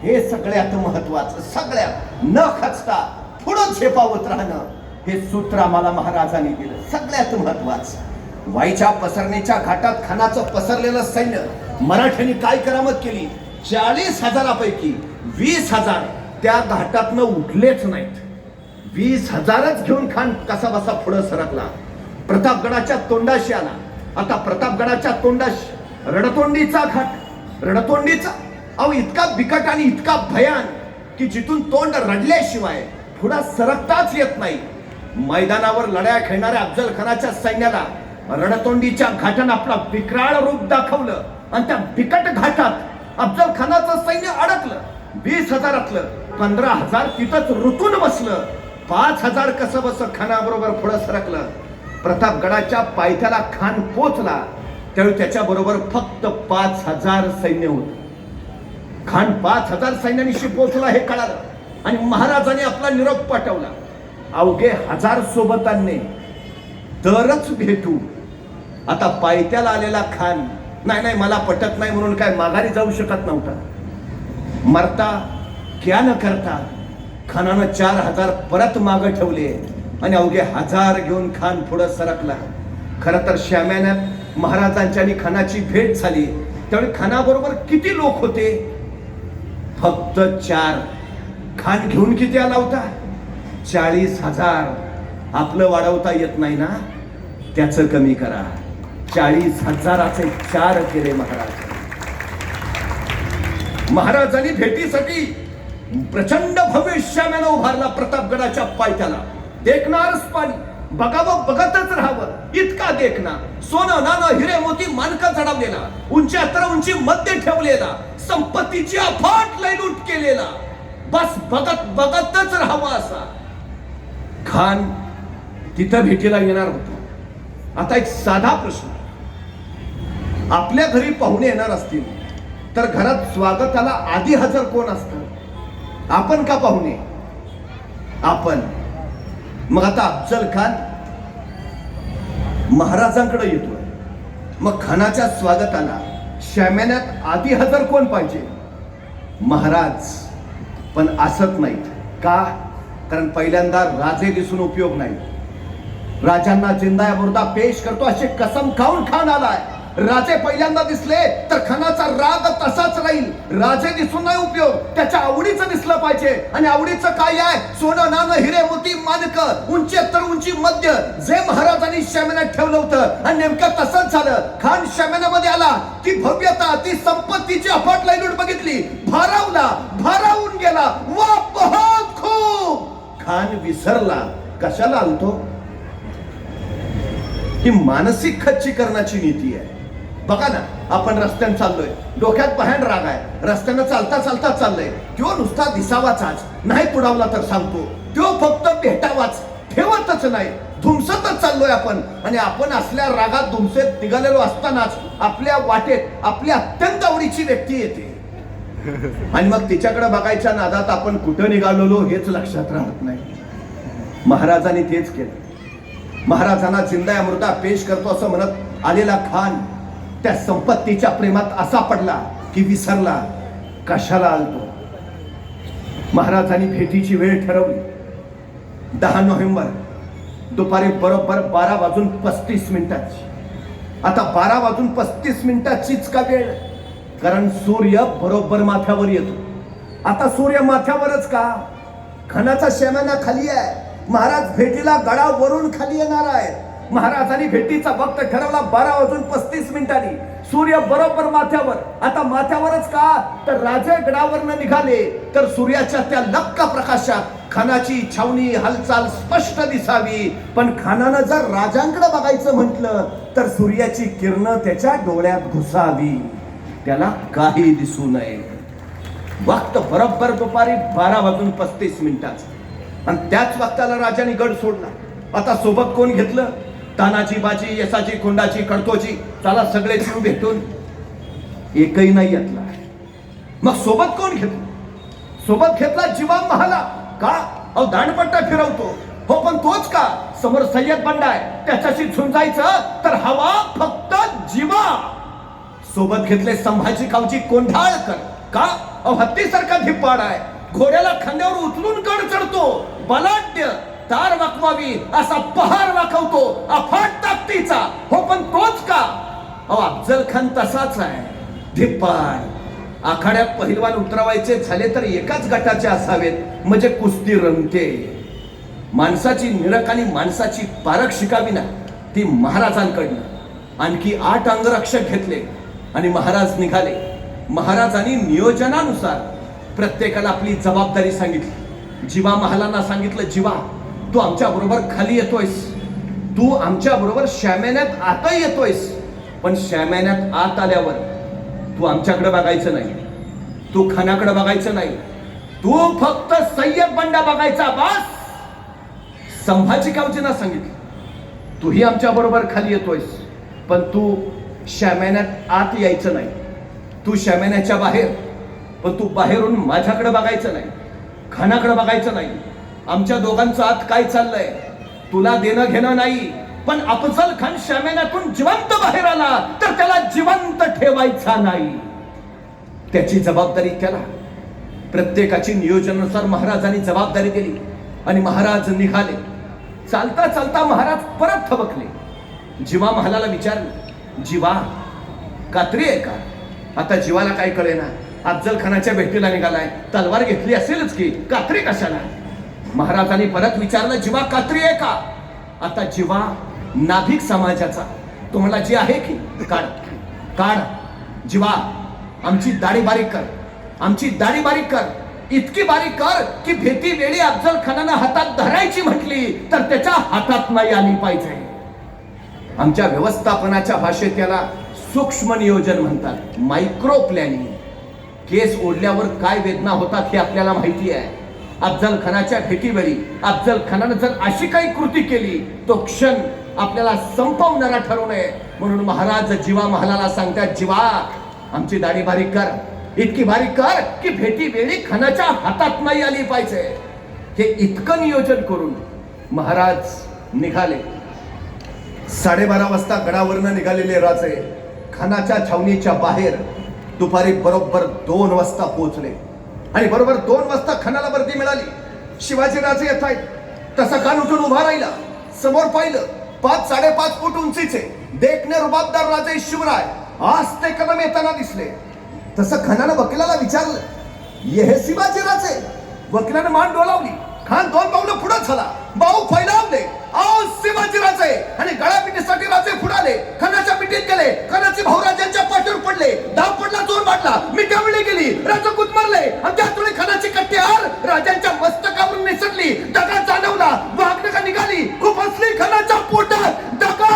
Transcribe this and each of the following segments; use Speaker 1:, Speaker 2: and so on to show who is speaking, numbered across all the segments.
Speaker 1: हे सगळ्यात महत्वाचं. सगळ्यात न खचता पुढं झेपावत राहणं हे सूत्र आम्हाला महाराजांनी दिलं. सगळ्यात महत्वाचं वाईच्या पसरणीच्या घाटात खानाचं पसरलेलं सैन्य मराठ्यांनी काय करामत केली. 40,000पैकी 20,000 त्या घाटातनं उठलेच नाहीत. 20,000च घेऊन खान कसा बसा पुढे सरकला. प्रतापगडाच्या तोंडाशी आला. आता प्रतापगडाच्या तोंडाशी रणतोंडीचा घाट. रणतोंडीचा अहो इतका बिकट आणि इतका भयान की जिथून तोंड रडल्याशिवाय पुढे सरकताच येत नाही. मैदानावर लढाया खेळणाऱ्या अफजल खानाच्या सैन्याला रणतोंडीच्या घाटानं आपला विक्राळ रूप दाखवलं आणि त्या बिकट घाटात अफजल खानाचं सैन्य अडकलं. 20,000तलं 15,000 तिथंच रुतून बसलं. 5,000 कसं बस खानाबरोबर पुढे सरकलं. प्रतापगडाच्या पायथ्याला खान पोचला त्यावेळी त्याच्या बरोबर फक्त 5,000 सैन्य होतं. खान 5,000 सैन्यानिशी पोचला हे कळालं आणि महाराजांनी आपला निरोप पाठवला. अवघे 1000 सोबत आणणे तरच भेटू. आता पायथ्याला आलेला खान नाही मला पटत नाही म्हणून काय माघारी जाऊ शकत नव्हता. मरता क्या न करता खानानं 4,000 परत मागे ठेवले आणि अवघे 1000 घेऊन खान पुढे सरकला. खरं तर श्याम्याण्यात महाराजांच्या आणि खानाची भेट झाली त्यावेळी खानाबरोबर किती लोक होते. फक्त 4. खान घेऊन किती आला होता. 40,000. आपलं वाढवता येत नाही ना त्याचं कमी करा. 40,000चे 4 केले महाराज. महाराजांनी भेटीसाठी प्रचंड भव्य श्याम्यानं उभारला प्रतापगडाच्या पायथ्याला. देखणारच पाणी बघावं बघतच राहावं इतका देखना. सोनं नाणं हिरे मोती मानका चढवलेला. उंचातर उंची मध्ये ठेवलेला. संपत्तीची अफाट लयलूट केलेला. बस बघत बघतच राहावं असा. खान तिथं भेटीला येणार होतो. आता एक साधा प्रश्न. आपल्या घरी पाहुणे येणार असतील तर घरात स्वागताला आधी हजर कोण असतं. आपण का पाहुणे. आपण. मग आता अफजल खान महाराजांकडे येतोय. मग खानाच्या स्वागताला श्याम्याण्यात आधी हजर कोण पाहिजे. महाराज. पण असत नाहीत का. कारण पहिल्यांदा राजे दिसून उपयोग नाही. राजांना जिंदा मुर्दा पेश करतो अशी कसम खाऊन खान आलाय. राजे पहिल्यांदा दिसले तर खानाचा राग तसाच राहील. राजे दिसून नाही उपयोग. त्याच्या आवडीचं दिसलं पाहिजे. आणि आवडीचं काय आहे. सोनं नाणं हिरे मोती मानक उंचीतर उंची मध्य जे महाराजांनी श्याम्याण्यात ठेवलं होतं. आणि नेमकं तसंच झालं. खान श्याम्याण्यामध्ये आला. ती भव्यता ती संपत्तीची अफाट लयलूट बघितली. भारावून गेला. वा बहुत खूप. खान विसरला कशाला आलतो. ही मानसिक खच्चीकरणाची नीती आहे. बघा ना आपण रस्त्याने चाललोय. डोक्यात भयान राग आहे. रस्त्यानं चालता चाललंय. तो नुसता दिसावाचाच नाही. पुढावला तर सांगतो तो फक्त भेटावाच ठेवतच नाही. धुमसतच चाललोय आपण. आणि आपण असल्या रागात धुमसेत निघालेलो असतानाच आपल्या वाटेत आपली अत्यंत आवडीची व्यक्ती येते. आणि मग तिच्याकडे बघायच्या नादात आपण कुठं निघालेलो हेच लक्षात राहत नाही. महाराजांनी तेच केलं. महाराजांना जिंदा मुर्दा पेश करतो असं म्हणत आलेला खान त्या संपत्तीच्या प्रेमात असा पडला की विसरला कशाला आलतो. महाराजांनी भेटीची वेळ ठरवली. 10 नोव्हेंबर दुपारी बरोबर 12:35. आता 12:35चीच का वेळ. कारण सूर्य बरोबर माथ्यावर येतो. आता सूर्य माथ्यावरच का. खानाचा श्याम्याना खाली आहे. महाराज भेटीला गडावरून खाली येणार आहेत. महाराजांनी भेटीचा वक्त ठरवला 12:35. सूर्य बरोबर माथ्यावर. आता माथ्यावरच का तर राजे गडावरनं निघाले तर सूर्याच्या त्या लक्क प्रकाशात खानाची छावणी हालचाल स्पष्ट दिसावी. पण खानानं जर राजांकडे बघायचं म्हटलं तर सूर्याची किरणं त्याच्या डोळ्यात घुसावी. त्याला काही दिसू नये. वक्त बरोबर दुपारी 12:35. आणि त्याच वक्ताला राजाने गड सोडला. आता सोबत कोण घेतलं. तानाजी बाजी यसाजी खोंडाजी कडकोजी चला सगळे जीव भेटून. एकही नाही घेतला. मग सोबत कोण घेतलं. सोबत घेतला जीवा महाला का. अहो दांडपट्टा फिरवतो. हो पण तोच का. समोर सय्यद बंडा आहे त्याच्याशी झुंजायचं तर हवा फक्त जीवा. सोबत घेतले संभाजी कावजी कोंढाळकर का अहो हत्तीसारखा धिप्पाड आहे, घोड्याला खांद्यावर उचलून गड चढतो, बलाढ्य तार वाकवावी असा पहार वाकवतो, अफाट ताकदीचा. हो पण तोच का? अहो अफजल खान तसाच आहे, धिप्पाड. आखाड्यात पहिलवान उतरवायचे झाले तर एकाच गटाचे असावेत, म्हणजे कुस्ती रंगते. माणसाची निरख आणि माणसाची पारख शिकावी ना, ती महाराजांकडनं. आणखी 8 अंगरक्षक घेतले आणि महाराज निघाले. महाराजांनी नियोजनानुसार प्रत्येकाला आपली जबाबदारी सांगितली. जीवा महालांना सांगितलं, जीवा तू आमच्या बरोबर खाली येतोयस, तू आमच्या बरोबर शाम्यान्यात आत येतोयस, पण शाम्यान्यात आत आल्यावर तू आमच्याकडे बघायचं नाही, तू खानाकडे बघायचं नाही, तू फक्त सय्यद बंडा बघायचा बस. संभाजी कावजींना सांगितलं, तूही आमच्या बरोबर खाली येतोयस, पण तू शाम्यान्यात आत यायचं नाही, तू शाम्यान्याच्या बाहेर, पण तू बाहेरून माझ्याकडे बघायचं नाही, खानाकडे बघायचं नाही. आमच्या दोघांचं आत काय चाललंय तुला देणं घेणं नाही, पण अफजल खान शाम्यान्यातून जिवंत बाहेर आला तर त्याला जिवंत ठेवायचा नाही. त्याची जबाबदारी त्याला. प्रत्येकाची नियोजनानुसार महाराजांनी जबाबदारी दिली आणि महाराज निघाले. चालता चालता महाराज परत थबकले. जीवा महालाला विचारलं, जीवा कात्री आहे का? आता जीवाला काय कळेना, अफजल खानाच्या भेटीला निघालाय, तलवार घेतली असेलच की, कात्री कशाला? महाराजांनी परत विचारलं, जीवा कात्री आहे का? आता जीवा नाभिक समाजाचा, तुम्हाला जी आहे की काढ काढ. जीवा आमची दाढी बारीक कर, आमची दाढी बारीक कर, इतकी बारीक कर की भेटी वेळी अफजल खानानं हातात धरायची म्हटली तर त्याच्या हातात नाही आली पाहिजे. आमच्या व्यवस्थापनाच्या भाषेत याला सूक्ष्म नियोजन म्हणतात, मायक्रो प्लॅनिंग. केस ओढल्यावर काय वेदना होतात हे आपल्याला माहिती आहे. अफजल खानाच्या भेटीवेळी अफजल खानानं जर अशी काही कृती केली तो क्षण आपल्याला संपवणारा ठरू नये, म्हणून महाराज जीवा महालाला सांगतात, जीवा आमची दाढी बारीक कर, इतकी बारीक कर की भेटी वेळी खानाच्या हातात नाही आली पाहिजे. हे इतकं नियोजन करून महाराज निघाले. 12:30 वाजता गडावरनं निघालेले राजे खानाच्या छावणीच्या बाहेर दुपारी बरोबर 2 वाजता पोहोचले आणि बरोबर 2 वाजता खानाला वर्दी मिळाली. शिवाजी राजे येत आहेत. तसा खान उठून उभा राहिला. समोर पाहिलं, 5-5.5 फूट उंचीचे देखणे रुबाबदार राजे शिवराय आज ते कदम येताना दिसले. तसं खानानं वकिलाला विचारलं, ये हे शिवाजी राजे? वकिलानं मान डोलावली. खान 2 पावलं पुढे झाला, बाहू फैलावले, आओ शिवाजी राजे, आणि गळापिटीसाठी राजे पुढाले. खानाच्या पिटीत गेले. खानाचे भाऊ राजांच्या पाठीवर पडले. दाब पडला, जोर वाटला, मिठावळी गेली, राजा गुदमरले आणि त्याच वेळी खानाची कट्टेहार राजांच्या मस्तकावरून निसटली. दगा जाणवला, वाघनका निघाली, खूप हसली खानाच्या पोटात. दगा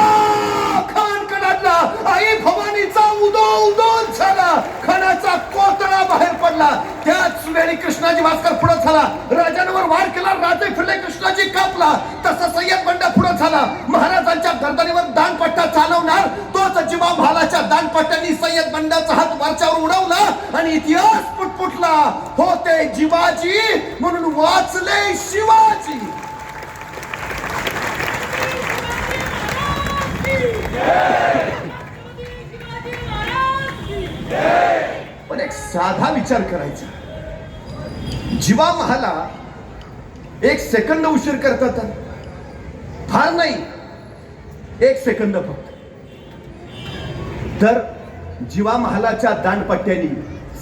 Speaker 1: खान कडाडला, आई भवानीचा उदो उदो झाला. खानाचा कोतळा बाहेर पडला. त्याच वेळी कृष्णाजी भास्कर पुढे झाला. राजांवर वार केला. राजे फिरले, कृष्णाजी कापला. तसा सय्यद बंडा पुढे झाला. महाराजांच्या गर्दनीवर दानपट्टा चालवणार तोच जीवा महालाच्या दानपट्ट्यांनी सय्यद बंडाचा हात वरच्यावर उडवला आणि इतिहास पुटपुटला. होते जीवाजी म्हणून वाचले शिवाजी. पण एक साधा विचार करायचा, जीवा महाला 1 सेकंद उशीर करतात, फार नाही 1 सेकंद फक्त. तर जीवा महालाच्या दांडपट्ट्यानी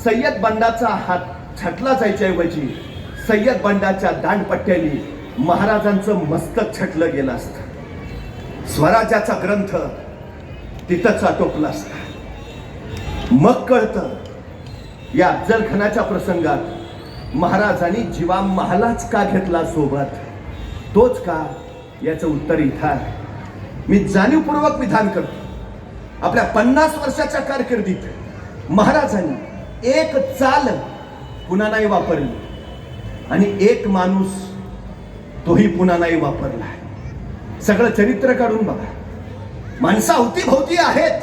Speaker 1: सय्यद बंडाचा हात छटला जायच्या ऐवजी सय्यद बंडाच्या दांडपट्ट्यानी महाराजांचं मस्तक छटलं गेलं असतं. स्वराज्याचा ग्रंथ तिथंच आटोपला असता. मग कळतं या अफजल खानाच्या प्रसंगात महाराजांनी जीवा महालाच का घेतला सोबत, तोच का, याचं उत्तर इथं आहे. मी जाणीवपूर्वक विधान करतो, आपल्या 50 वर्षाच्या कारकिर्दीत महाराजांनी 1 चाल पुन्हा नाही वापरली आणि 1 माणूस तोही पुन्हा नाही वापरला. सगळं चरित्र काढून बघा. माणसं अवतीभोवती आहेत,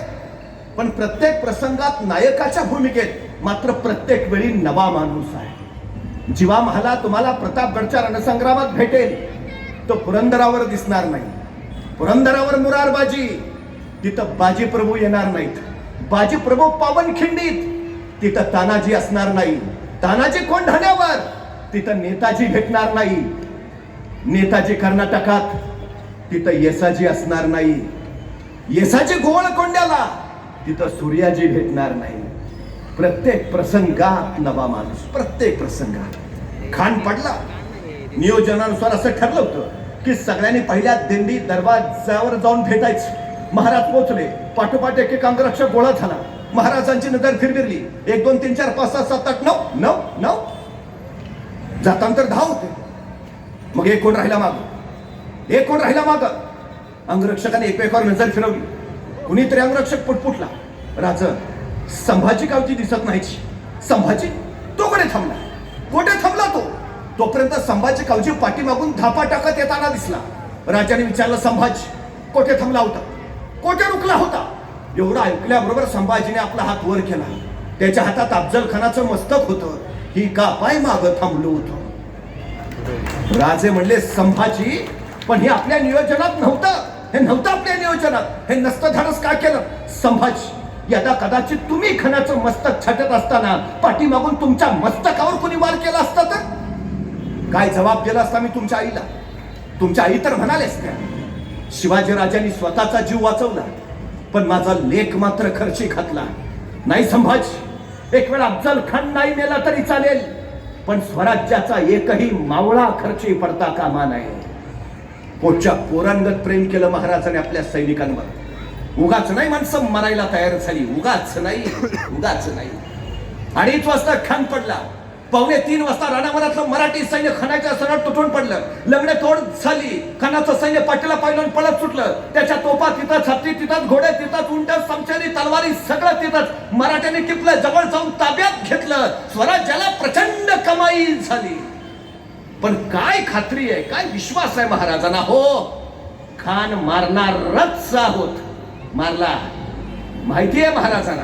Speaker 1: पण प्रत्येक प्रसंगात नायकाच्या भूमिकेत मात्र प्रत्येक वेळी नवा माणूस आहे. जीवा महाला तुम्हाला प्रतापगडच्या रणसंग्रामात भेटेल, तो पुरंदरावर दिसणार नाही. पुरंदरावर मुरारबाजी, तिथं बाजी प्रभू येणार नाहीत. बाजी प्रभू पावनखिंडीत, तिथं तानाजी असणार नाही. तानाजी कोंढाण्यावर तिथं नेताजी भेटणार नाही. नेताजी कर्नाटकात तिथं येसाजी असणार नाही. येसाजी गोवळकोंड्याला तिथं सूर्याजी भेटणार नाही. प्रत्येक प्रसंगात नवा माणूस, प्रत्येक प्रसंगात. खान पडला, नियोजनानुसार असं ठरलं होतं की सगळ्यांनी पहिल्या दिंडी दरवाजावर जाऊन भेटायचं. महाराज पोहोचले, पाठोपाठ एक एक अंगरक्षक गोळा झाला. महाराजांची नजर फिरविरली. 1 2 3 4 5 6 7 8 9 9 जातांतर 10 होते. मग एक कोण राहिला माग. अंगरक्षकाने एकमेकावर नजर फिरवली. कुणीतरी अंगरक्षक पुटपुटला, राज संभाजी गावची दिसत नाहीची. संभाजी तो कुठे थांबला तो. तोपर्यंत संभाजी गावची पाठीमागून धापा टाकत येताना दिसला. राजाने विचारलं, संभाजी कोठे थांबला होता, कोठे रुकला होता? एवढं ऐकल्याबरोबर संभाजीने आपला हात वर केला. त्याच्या हातात अफजल खानाचं मस्तक होतं. ही का पाय माग थांबलो होतो. राजे म्हणले, संभाजी पण हे आपल्या नियोजनात नव्हतं. हे नव्हतं आपल्या नियोजनात. हे नसतं धाडस का केलं? संभाजी यदा कदाचित तुम्ही खानाचं मस्तक छाटत असताना पाठीमागून तुमच्या मस्तकावर कोणी वार केला असता तर काय जबाब दिला असता मी तुमच्या आईला? तुमच्या आई तर म्हणालेच त्या, शिवाजी राजांनी स्वतःचा जीव वाचवला पण माझा लेख मात्र खर्ची घातला. नाही संभाजी, एक वेळ अफजल खान नाही मेला तरी चालेल पण स्वराज्याचा एकही मावळा खर्ची पडता कामा नये. पोटच्या पोरांगत प्रेम केलं महाराजांनी आपल्या सैनिकांवर. उगाच नाही माणसं मरायला तयार झाली. उगाच नाही. 2:30 वाजता खान पडला. 2:45 वाजता राणावरातलं मराठी सैन्य खानाच्या सणात तुटून पडलं. लग्न तोड झाली. खानाचं सैन्य पाठीला पाहिलं पळत सुटलं. त्याच्या तोफा तिथंच, हत्ती तिथंच, घोडे तिथंच, उंट, समशेरी, तलवारी सगळं तिथंच. मराठ्याने टिपलं, जवळ जाऊन ताब्यात घेतलं. स्वराज्याला प्रचंड कमाई झाली. पण काय खात्री आहे, काय विश्वास आहे महाराजांना? हो, खान मारणारच आहोत. मारला. माहिती आहे महाराजांना,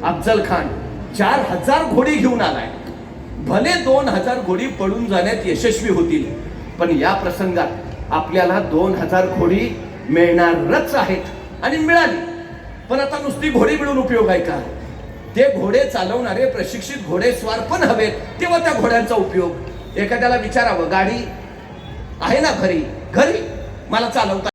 Speaker 1: अफजल खान 4000 घोडी घेऊन आलाय. भले 2000 घोडी पळून जाण्यात यशस्वी होतील पण या प्रसंगात आपल्याला 2000 घोडी मिळणारच आहेत आणि मिळाली. पण आता नुसती घोडी मिळून उपयोग आहे का? ते घोडे चालवणारे प्रशिक्षित घोडेस्वार पण हवेत, तेव्हा त्या घोड्यांचा उपयोग. एखाद्याला विचारावं, गाडी आहे ना घरी मला चालवता